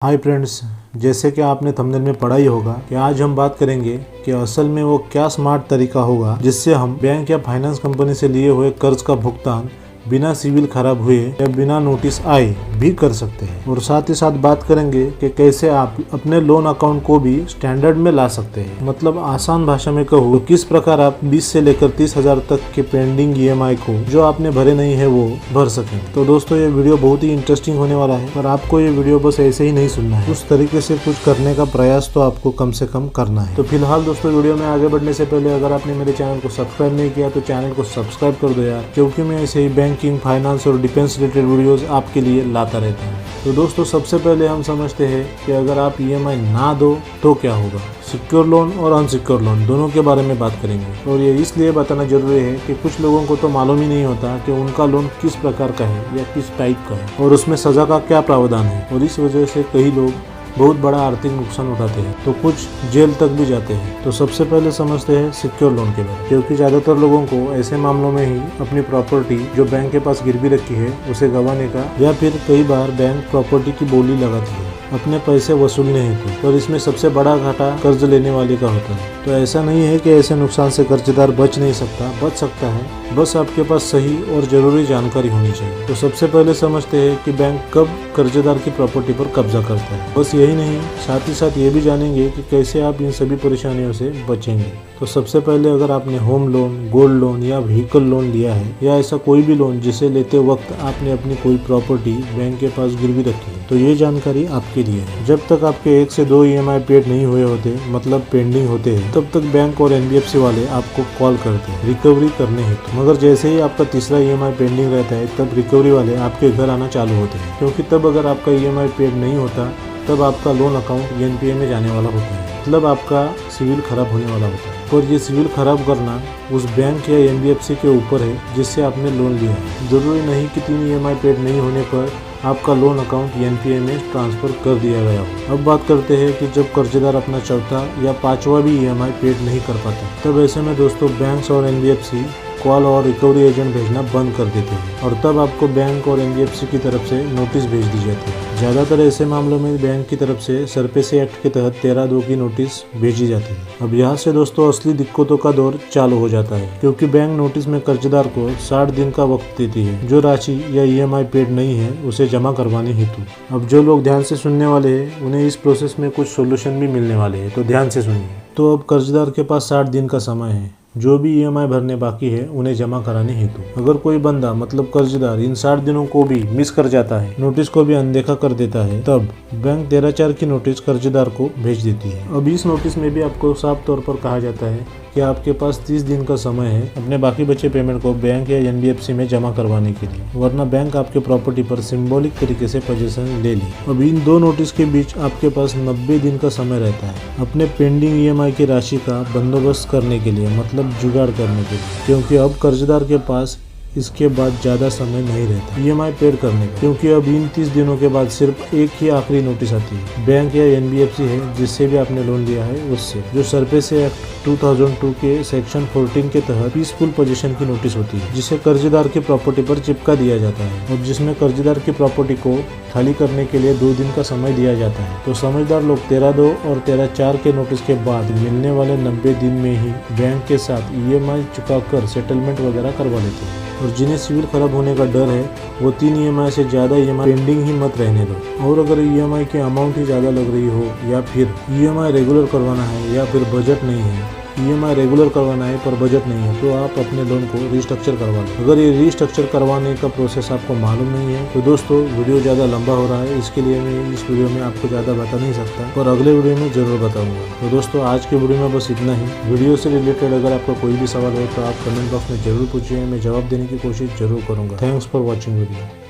Hi friends, जैसे कि आपने थंबनेल में पढ़ा ही होगा कि आज हम बात करेंगे कि असल में वो क्या स्मार्ट तरीका होगा जिससे हम बैंक या फाइनेंस कंपनी से लिए हुए कर्ज का भुगतान बिना सिविल खराब हुए या बिना नोटिस आए भी कर सकते हैं। और साथ ही साथ बात करेंगे कि कैसे आप अपने लोन अकाउंट को भी स्टैंडर्ड में ला सकते हैं। मतलब आसान भाषा में कहूँ तो किस प्रकार आप 20 से लेकर 30,000 तक के पेंडिंग EMI को जो आपने भरे नहीं है वो भर सकें। तो दोस्तों, ये वीडियो बहुत ही इंटरेस्टिंग होने वाला है, पर आपको ये वीडियो बस ऐसे ही नहीं सुनना है, उस तरीके से कुछ करने का प्रयास तो आपको कम से कम करना है। तो फिलहाल दोस्तों, वीडियो में आगे बढ़ने से पहले अगर आपने मेरे चैनल को सब्सक्राइब नहीं किया तो चैनल को सब्सक्राइब कर दो यार, क्योंकि मैं ऐसे ही बैंकिंग, फाइनेंस और डिफेंस रिलेटेड वीडियोस आपके लिए लाता रहता हूँ। तो दोस्तों, सबसे पहले हम समझते हैं कि अगर आप EMI ना दो तो क्या होगा। सिक्योर लोन और अनसिक्योर लोन दोनों के बारे में बात करेंगे, और ये इसलिए बताना जरूरी है कि कुछ लोगों को तो मालूम ही नहीं होता कि उनका लोन किस प्रकार का है या किस टाइप का है और उसमें सजा का क्या प्रावधान है, और इस वजह से कई लोग बहुत बड़ा आर्थिक नुकसान उठाते हैं, तो कुछ जेल तक भी जाते हैं। तो सबसे पहले समझते हैं सिक्योर लोन के बारे में, क्योंकि ज़्यादातर लोगों को ऐसे मामलों में ही अपनी प्रॉपर्टी जो बैंक के पास गिरवी रखी है उसे गंवाने का, या फिर कई बार बैंक प्रॉपर्टी की बोली लगाती है अपने पैसे वसूलने हेतु, और इसमें सबसे बड़ा घाटा कर्ज लेने वाले का होता है। तो ऐसा नहीं है कि ऐसे नुकसान से कर्जदार बच नहीं सकता, बच सकता है, बस आपके पास सही और जरूरी जानकारी होनी चाहिए। तो सबसे पहले समझते हैं कि बैंक कब कर्जदार की प्रॉपर्टी पर कब्जा करता है। बस यही नहीं, साथ ही साथ ये भी जानेंगे कि कैसे आप इन सभी परेशानियों से बचेंगे। तो सबसे पहले अगर आपने होम लोन, गोल्ड लोन या व्हीकल लोन लिया है, या ऐसा कोई भी लोन जिसे लेते वक्त आपने अपनी कोई प्रॉपर्टी बैंक के पास गिरवी रखी है, तो ये जानकारी आपके लिए है। जब तक आपके 1 से 2 EMI पेड नहीं हुए होते, मतलब पेंडिंग होते हैं, तब तक बैंक और NBFC वाले आपको कॉल करते हैं रिकवरी करने हेतु। मगर जैसे ही आपका तीसरा EMI पेंडिंग रहता है, तब रिकवरी वाले आपके घर आना चालू होते हैं, क्योंकि तब अगर आपका EMI पेड नहीं होता तब आपका लोन अकाउंट NPA में जाने वाला होता है, मतलब आपका सिविल खराब होने वाला होता है। और ये सिविल खराब करना उस बैंक या NBFC के ऊपर है जिससे आपने लोन लिया है। जरूरी नहीं कि 3 EMI पेड नहीं होने पर आपका लोन अकाउंट NPA में ट्रांसफर कर दिया गया हो। अब बात करते हैं कि जब कर्जदार अपना चौथा या पांचवा भी EMI पेड नहीं कर पाता, तब ऐसे में दोस्तों बैंक्स और NBFC कॉल और रिकवरी एजेंट भेजना बंद कर देते हैं, और तब आपको बैंक और NBFC की तरफ से नोटिस भेज दी जाती है। ज़्यादातर ऐसे मामलों में बैंक की तरफ से सरपेसी एक्ट के तहत 13(2) की नोटिस भेजी जाती है। अब यहाँ से दोस्तों असली दिक्कतों का दौर चालू हो जाता है, क्योंकि बैंक नोटिस में कर्जदार को 60 दिन का वक्त देती है जो राशि या EMI पेड नहीं है उसे जमा करवाने हेतु। अब जो लोग ध्यान से सुनने वाले हैं उन्हें इस प्रोसेस में कुछ सोल्यूशन भी मिलने वाले हैं, तो ध्यान से सुनिए। तो अब कर्जदार के पास 60 दिन का समय है जो भी EMI भरने बाकी है उन्हें जमा कराने हेतु। अगर कोई बंदा मतलब कर्जदार इन 60 दिनों को भी मिस कर जाता है, नोटिस को भी अनदेखा कर देता है, तब बैंक 13(4) की नोटिस कर्जदार को भेज देती है। अब इस नोटिस में भी आपको साफ तौर पर कहा जाता है कि आपके पास 30 दिन का समय है अपने बाकी बचे पेमेंट को बैंक या NBFC में जमा करवाने के लिए, वरना बैंक आपके प्रॉपर्टी पर सिंबॉलिक तरीके से पोजीशन ले ली। अब इन दो नोटिस के बीच आपके पास 90 दिन का समय रहता है अपने पेंडिंग EMI की राशि का बंदोबस्त करने के लिए, मतलब जुगाड़ करने के लिए, क्योंकि अब कर्जदार के पास इसके बाद ज़्यादा समय नहीं रहता EMI पेड करने का, क्योंकि अब इन 30 दिनों के बाद सिर्फ एक ही आखिरी नोटिस आती है बैंक या NBFC है जिससे भी आपने लोन लिया है उससे, जो सरपेसी एक्ट 2002 के सेक्शन 14 के तहत पीसफुल पोजीशन की नोटिस होती है, जिसे कर्जदार की प्रॉपर्टी पर चिपका दिया जाता है, और जिसमें कर्जदार की प्रॉपर्टी को खाली करने के लिए 2 दिन का समय दिया जाता है। तो समझदार लोग 13(2) और 13(4) के नोटिस के बाद मिलने वाले 90 दिन में ही बैंक के साथ EMI चुकाकर सेटलमेंट वगैरह करवा लेते हैं। और जिन्हें सिविल खराब होने का डर है वो 3 EMI से ज़्यादा EMI पेंडिंग ही मत रहने दो। और अगर EMI की अमाउंट ही ज़्यादा लग रही हो, या फिर EMI रेगुलर करवाना है, या फिर बजट नहीं है, EMI रेगुलर करवाना है पर बजट नहीं है, तो आप अपने लोन को रिस्ट्रक्चर करवा लें। अगर ये रिस्ट्रक्चर करवाने का प्रोसेस आपको मालूम नहीं है तो दोस्तों वीडियो ज़्यादा लंबा हो रहा है, इसके लिए मैं इस वीडियो में आपको ज़्यादा बता नहीं सकता, पर अगले वीडियो में ज़रूर बताऊंगा। तो दोस्तों, आज के वीडियो में बस इतना ही। वीडियो से रिलेटेड अगर आपका कोई भी सवाल हो तो आप कमेंट बॉक्स में जरूर पूछिए, मैं जवाब देने की कोशिश जरूर करूँगा। Thanks for watching video.